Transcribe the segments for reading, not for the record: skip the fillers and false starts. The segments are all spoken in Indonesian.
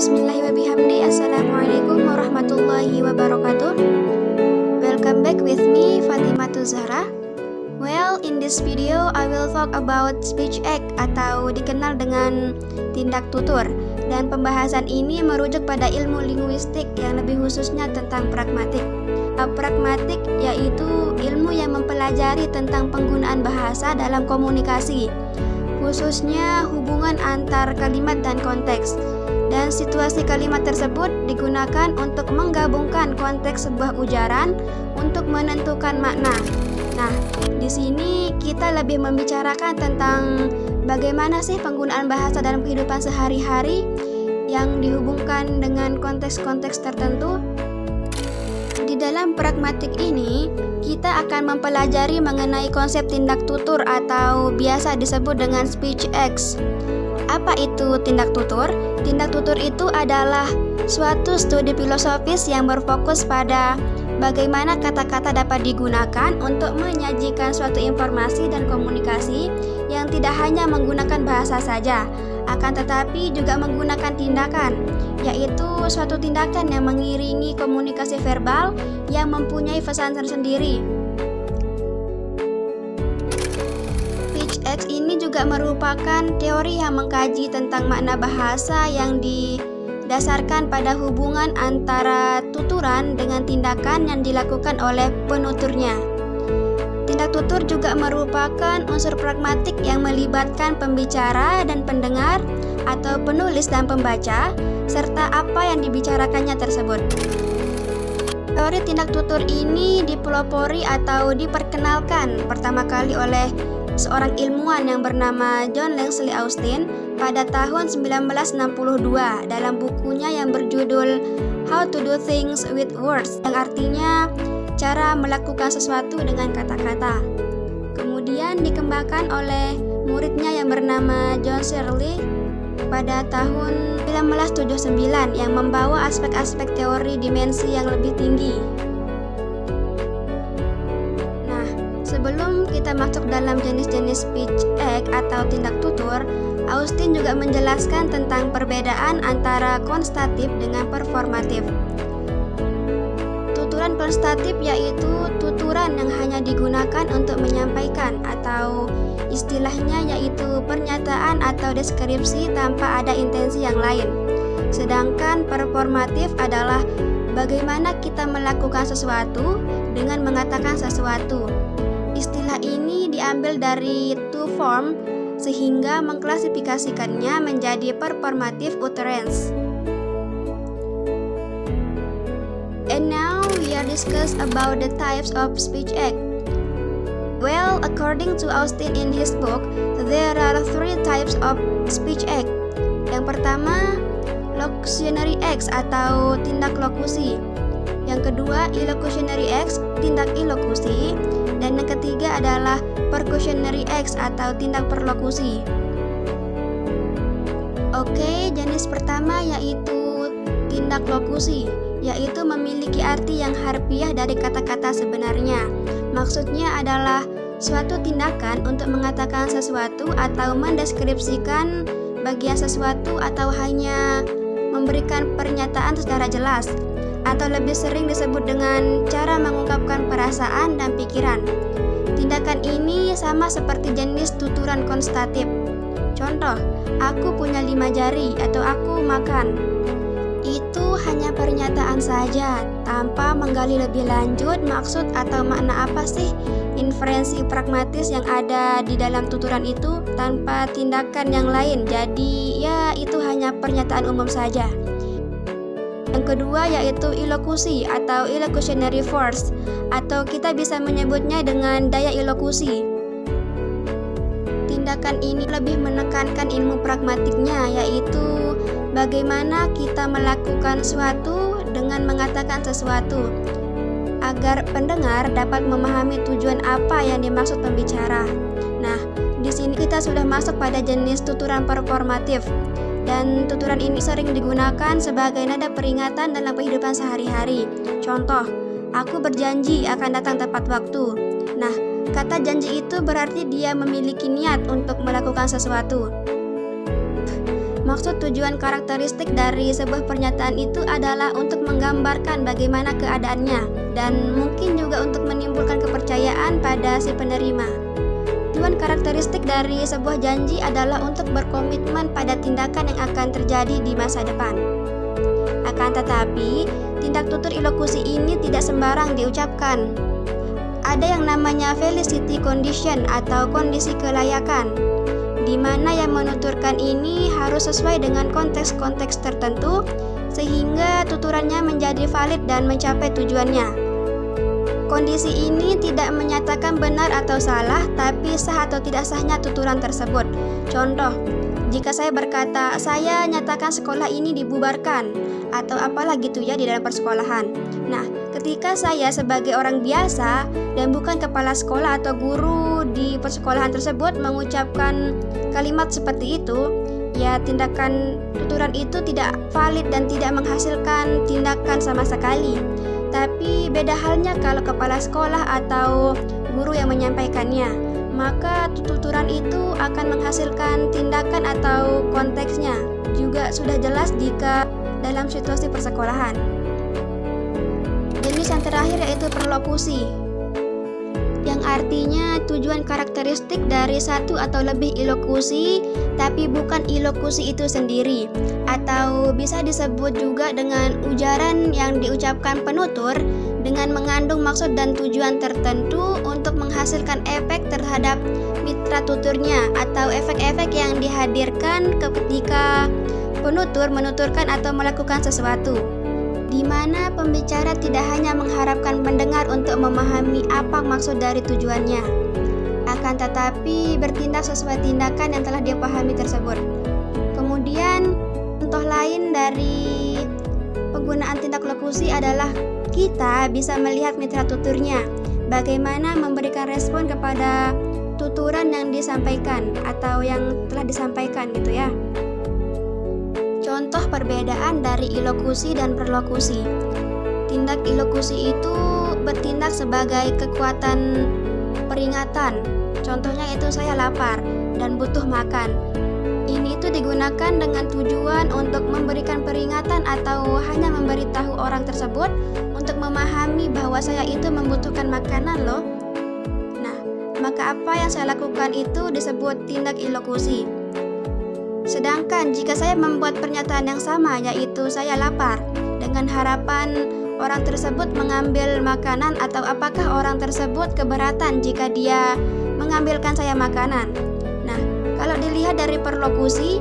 Bismillahirrahmanirrahim. Assalamualaikum warahmatullahi wabarakatuh. Welcome back with me, Fatimatu Zahra. Well, in this video I will talk about speech act atau dikenal dengan tindak tutur. Dan pembahasan ini merujuk pada ilmu linguistik yang lebih khususnya tentang pragmatik. Pragmatik yaitu ilmu yang mempelajari tentang penggunaan bahasa dalam komunikasi, khususnya hubungan antar kalimat dan konteks. Dan situasi kalimat tersebut digunakan untuk menggabungkan konteks sebuah ujaran untuk menentukan makna. Nah, di sini kita lebih membicarakan tentang bagaimana sih penggunaan bahasa dalam kehidupan sehari-hari yang dihubungkan dengan konteks-konteks tertentu. Di dalam pragmatik ini, kita akan mempelajari mengenai konsep tindak tutur atau biasa disebut dengan speech acts. Apa itu tindak tutur? Tindak tutur itu adalah suatu studi filosofis yang berfokus pada bagaimana kata-kata dapat digunakan untuk menyajikan suatu informasi dan komunikasi yang tidak hanya menggunakan bahasa saja, akan tetapi juga menggunakan tindakan, yaitu suatu tindakan yang mengiringi komunikasi verbal yang mempunyai pesan tersendiri. Speech ini juga merupakan teori yang mengkaji tentang makna bahasa yang didasarkan pada hubungan antara tuturan dengan tindakan yang dilakukan oleh penuturnya. Tindak tutur juga merupakan unsur pragmatik yang melibatkan pembicara dan pendengar atau penulis dan pembaca, serta apa yang dibicarakannya tersebut. Teori tindak tutur ini dipelopori atau diperkenalkan pertama kali oleh seorang ilmuwan yang bernama John Leslie Austin pada tahun 1962 dalam bukunya yang berjudul How to Do Things with Words, yang artinya cara melakukan sesuatu dengan kata-kata. Kemudian dikembangkan oleh muridnya yang bernama John Searle pada tahun 1979 yang membawa aspek-aspek teori dimensi yang lebih tinggi. Sebelum kita masuk dalam jenis-jenis speech act atau tindak tutur, Austin juga menjelaskan tentang perbedaan antara konstatif dengan performatif. Tuturan konstatif yaitu tuturan yang hanya digunakan untuk menyampaikan atau istilahnya yaitu pernyataan atau deskripsi tanpa ada intensi yang lain. Sedangkan performatif adalah bagaimana kita melakukan sesuatu dengan mengatakan sesuatu. Istilah ini diambil dari two form sehingga mengklasifikasikannya menjadi performative utterance. And now we are discuss about the types of speech act. Well, according to Austin in his book, there are three types of speech act. Yang pertama, locutionary acts atau tindak lokusi. Yang kedua, illocutionary acts, tindak ilokusi. Dan yang ketiga adalah percussionary acts atau tindak perlokusi. Oke, jenis pertama yaitu tindak lokusi, yaitu memiliki arti yang harfiah dari kata-kata sebenarnya. Maksudnya adalah suatu tindakan untuk mengatakan sesuatu atau mendeskripsikan bagian sesuatu atau hanya memberikan pernyataan secara jelas, atau lebih sering disebut dengan cara mengungkapkan perasaan dan pikiran. Tindakan ini sama seperti jenis tuturan konstatif. Contoh, aku punya 5 jari atau aku makan. Itu hanya pernyataan saja, tanpa menggali lebih lanjut maksud atau makna apa sih inferensi pragmatis yang ada di dalam tuturan itu tanpa tindakan yang lain. Jadi ya itu hanya pernyataan umum saja. Yang kedua yaitu ilokusi atau illocutionary force, atau kita bisa menyebutnya dengan daya ilokusi. Tindakan ini lebih menekankan ilmu pragmatiknya, yaitu bagaimana kita melakukan sesuatu dengan mengatakan sesuatu agar pendengar dapat memahami tujuan apa yang dimaksud pembicara. Nah, di sini kita sudah masuk pada jenis tuturan performatif. Dan tuturan ini sering digunakan sebagai nada peringatan dalam kehidupan sehari-hari. Contoh, aku berjanji akan datang tepat waktu. Nah, kata janji itu berarti dia memiliki niat untuk melakukan sesuatu. Maksud tujuan karakteristik dari sebuah pernyataan itu adalah untuk menggambarkan bagaimana keadaannya dan mungkin juga untuk menimbulkan kepercayaan pada si penerima. Tujuan karakteristik dari sebuah janji adalah untuk berkomitmen pada tindakan yang akan terjadi di masa depan. Akan tetapi, tindak tutur ilokusi ini tidak sembarang diucapkan. Ada yang namanya felicity condition atau kondisi kelayakan, di mana yang menuturkan ini harus sesuai dengan konteks-konteks tertentu sehingga tuturannya menjadi valid dan mencapai tujuannya. Kondisi ini tidak menyatakan benar atau salah, tapi sah atau tidak sahnya tuturan tersebut. Contoh, jika saya berkata, saya nyatakan sekolah ini dibubarkan, atau apalah gitu ya di dalam persekolahan. Nah, ketika saya sebagai orang biasa dan bukan kepala sekolah atau guru di persekolahan tersebut mengucapkan kalimat seperti itu, ya tindakan tuturan itu tidak valid dan tidak menghasilkan tindakan sama sekali. Tapi beda halnya kalau kepala sekolah atau guru yang menyampaikannya, maka tuturan itu akan menghasilkan tindakan atau konteksnya juga sudah jelas jika dalam situasi persekolahan. Jenis yang terakhir yaitu perlokusi, yang artinya tujuan karakteristik dari satu atau lebih ilokusi, tapi bukan ilokusi itu sendiri, atau bisa disebut juga dengan ujaran yang diucapkan penutur dengan mengandung maksud dan tujuan tertentu untuk menghasilkan efek terhadap mitra tuturnya atau efek-efek yang dihadirkan ketika penutur menuturkan atau melakukan sesuatu, di mana pembicara tidak hanya mengharapkan pendengar untuk memahami apa maksud dari tujuannya, akan tetapi bertindak sesuai tindakan yang telah dia pahami tersebut. Kemudian, contoh lain dari penggunaan tindak lokusi adalah kita bisa melihat mitra tuturnya, bagaimana memberikan respon kepada tuturan yang disampaikan atau yang telah disampaikan gitu ya. Contoh perbedaan dari ilokusi dan perlokusi. Tindak ilokusi itu bertindak sebagai kekuatan peringatan. Contohnya itu saya lapar dan butuh makan. Ini itu digunakan dengan tujuan untuk memberikan peringatan atau hanya memberitahu orang tersebut untuk memahami bahwa saya itu membutuhkan makanan loh. Nah, maka apa yang saya lakukan itu disebut tindak ilokusi. Sedangkan jika saya membuat pernyataan yang sama, yaitu saya lapar, dengan harapan orang tersebut mengambil makanan, atau apakah orang tersebut keberatan jika dia mengambilkan saya makanan. Nah, kalau dilihat dari perlokusi,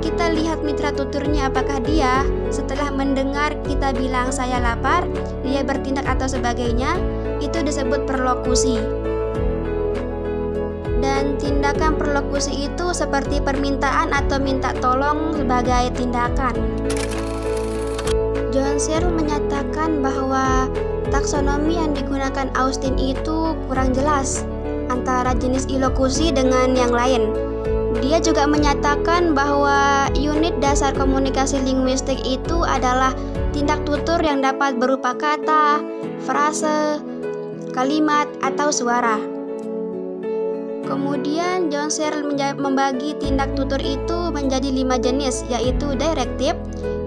kita lihat mitra tuturnya, apakah dia setelah mendengar kita bilang saya lapar, dia bertindak atau sebagainya, itu disebut perlokusi. Dan tindakan perlokusi itu seperti permintaan atau minta tolong sebagai tindakan. John Searle menyatakan bahwa taksonomi yang digunakan Austin itu kurang jelas antara jenis ilokusi dengan yang lain. Dia juga menyatakan bahwa unit dasar komunikasi linguistik itu adalah tindak tutur yang dapat berupa kata, frase, kalimat, atau suara. Kemudian John Searle membagi tindak tutur itu menjadi 5 jenis, yaitu direktif,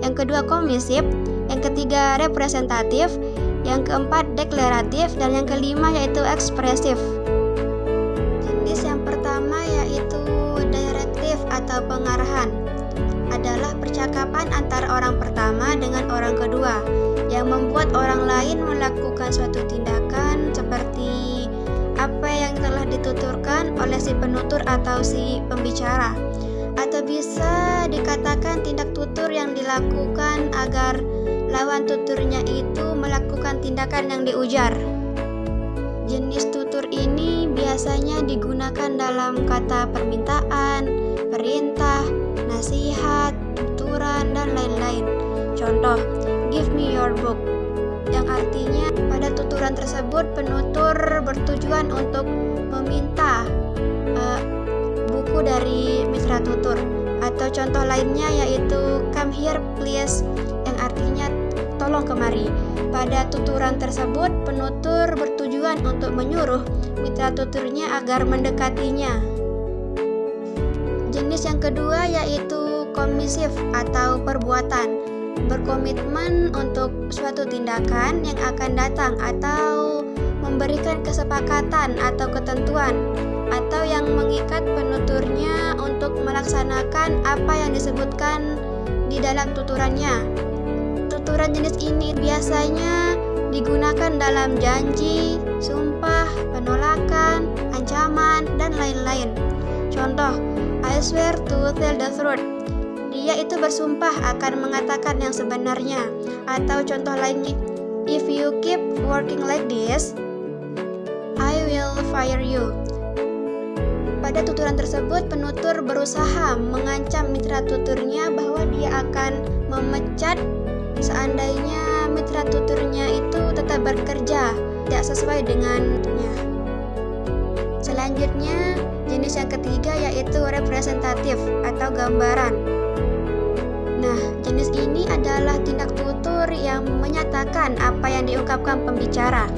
yang kedua komisif, yang ketiga representatif, yang keempat deklaratif, dan yang kelima yaitu ekspresif. Jenis yang pertama yaitu direktif atau pengarahan, adalah percakapan antara orang pertama dengan orang kedua yang membuat orang lain melakukan suatu tindakan seperti apa yang telah dituturkan oleh si penutur atau si pembicara, atau bisa dikatakan tindak tutur yang dilakukan agar lawan tuturnya itu melakukan tindakan yang diujar. Jenis tutur ini biasanya digunakan dalam kata permintaan, perintah, nasihat, tuturan, dan lain-lain. Contoh, give me your book, yang artinya pada tuturan tersebut penutur bertujuan untuk meminta buku dari mitra tutur. Atau contoh lainnya yaitu come here please, yang artinya tolong kemari. Pada tuturan tersebut penutur bertujuan untuk menyuruh mitra tuturnya agar mendekatinya. Jenis yang kedua yaitu komisif atau perbuatan, berkomitmen untuk suatu tindakan yang akan datang atau memberikan kesepakatan atau ketentuan atau yang mengikat penuturnya untuk melaksanakan apa yang disebutkan di dalam tuturannya. Tuturan jenis ini biasanya digunakan dalam janji, sumpah, penolakan, ancaman, dan lain-lain. Contoh, I swear to tell the truth. Dia itu bersumpah akan mengatakan yang sebenarnya. Atau contoh lainnya, if you keep working like this, I will fire you. Pada tuturan tersebut, penutur berusaha mengancam mitra tuturnya bahwa dia akan memecat seandainya mitra tuturnya itu tetap bekerja tidak sesuai dengannya. Selanjutnya, jenis yang ketiga yaitu representatif atau gambaran. Nah, jenis ini adalah tindak tutur yang menyatakan apa yang diungkapkan pembicara,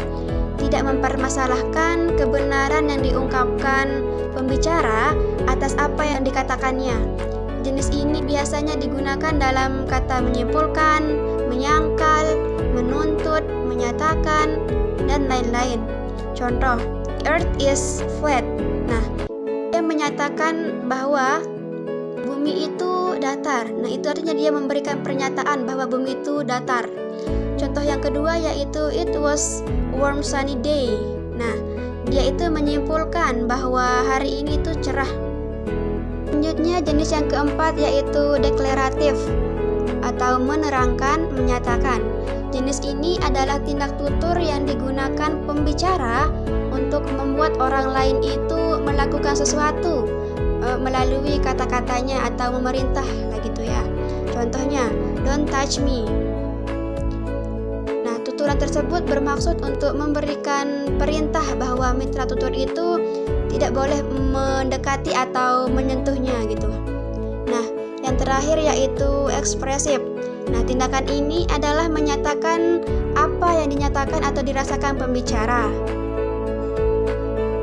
tidak mempermasalahkan kebenaran yang diungkapkan pembicara atas apa yang dikatakannya. Jenis ini biasanya digunakan dalam kata menyimpulkan, menyangkal, menuntut, menyatakan, dan lain-lain. Contoh, Earth is flat. Nah, dia menyatakan bahwa bumi itu datar. Nah, itu artinya dia memberikan pernyataan bahwa bumi itu datar. Contoh yang kedua yaitu it was warm sunny day. Nah, dia itu menyimpulkan bahwa hari ini itu cerah. Selanjutnya jenis yang keempat yaitu deklaratif atau menerangkan, menyatakan. Jenis ini adalah tindak tutur yang digunakan pembicara untuk membuat orang lain itu melakukan sesuatu melalui kata-katanya atau memerintah lah gitu ya. Contohnya, don't touch me. Nah, tuturan tersebut bermaksud untuk memberikan perintah bahwa mitra tutur itu tidak boleh mendekati atau menyentuhnya gitu. Nah, yang terakhir yaitu ekspresif. Nah, tindakan ini adalah menyatakan apa yang dinyatakan atau dirasakan pembicara.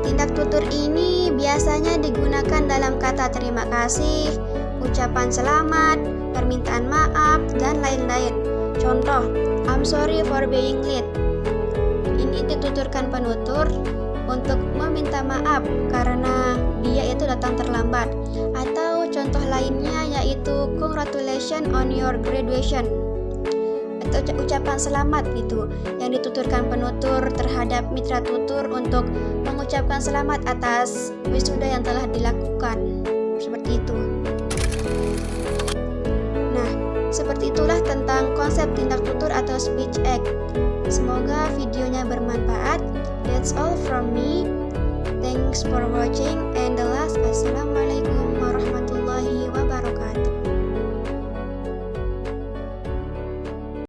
Tindak tutur ini biasanya digunakan dalam kata terima kasih, ucapan selamat, permintaan maaf, dan lain-lain. Contoh, I'm sorry for being late. Ini dituturkan penutur untuk meminta maaf karena dia itu datang terlambat. Atau contoh lainnya yaitu congratulations on your graduation, atau ucapan selamat gitu yang dituturkan penutur terhadap mitra tutur untuk mengucapkan selamat atas wisuda yang telah dilakukan. Seperti itu. Nah, seperti itulah tentang konsep tindak tutur atau speech act. Semoga videonya bermanfaat. That's all from me. Thanks for watching and the last, assalamualaikum.